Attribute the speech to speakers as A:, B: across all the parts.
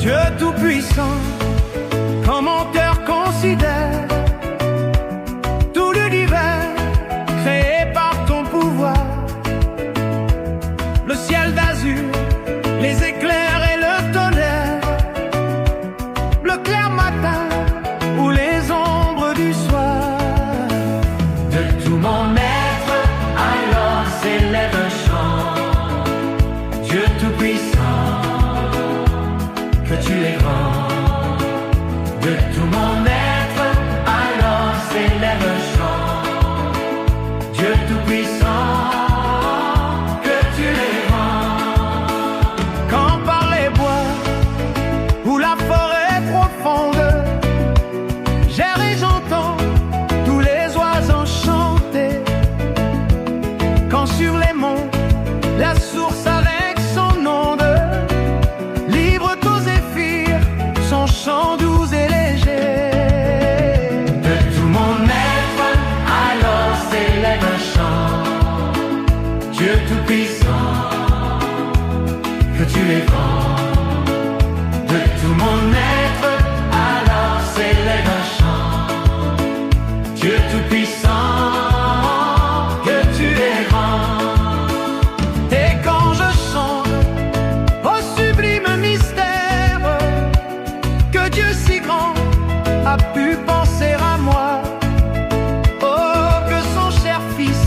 A: Dieu tout-puissant, quand mon cœur considère tout l'univers créé par ton pouvoir, le ciel d'azur, les éclairs et le tonnerre, le clair matin ou les ombres du soir.
B: De tout mon être, alors s'élève un chant. Dieu tout-puissant, que tu es grand. De tout mon être, alors s'élève un chant. Dieu tout-puissant, que tu es grand.
A: Quand par les bois ou la forêt profonde, j'erre et j'entends tous les oiseaux chanter. Quand sur les monts, la source avec son onde livre aux zéphyrs son chant doux et léger.
B: De tout mon être, alors s'élève un chant. Dieu tout-puissant, que tu es grand. De tout mon être, alors s'élève un chant. Dieu tout-puissant, que tu es grand.
A: Et quand je songe au sublime mystère que Dieu si grand a pu penser à moi, oh, que son cher fils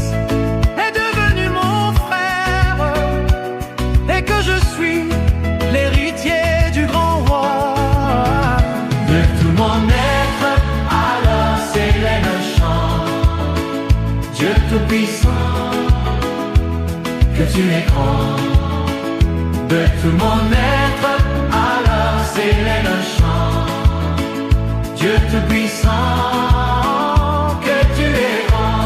A: est devenu mon frère et que je suis l'héritier du grand roi.
B: De tout mon être, alors s'élève un chant. Dieu tout-puissant, que tu es grand. De tout mon être, alors s'élève un chant. Dieu tout-puissant, que tu es grand.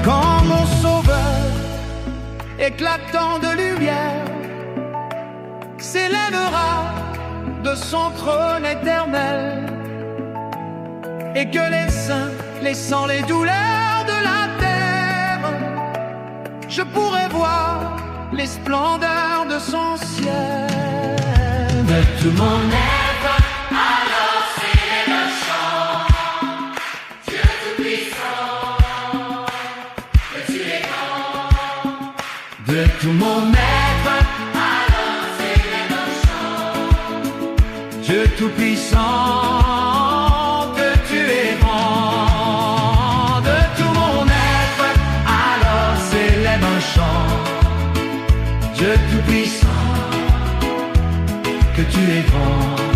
A: Quand mon sauveur, éclatant de lumière, s'élèvera de son trône éternel, et que les saints, laissant les douleurs de la terre, je pourrai voir les splendeurs de son ciel.
B: De tout mon être, alors s'élève un chant. Dieu tout-puissant, que tu es grand. De tout mon être, alors s'élève un chant.
A: Dieu tout-puissant, que tu es grand.
B: De tout mon être, alors s'élève un chant. Dieu tout-puissant, que tu es grand.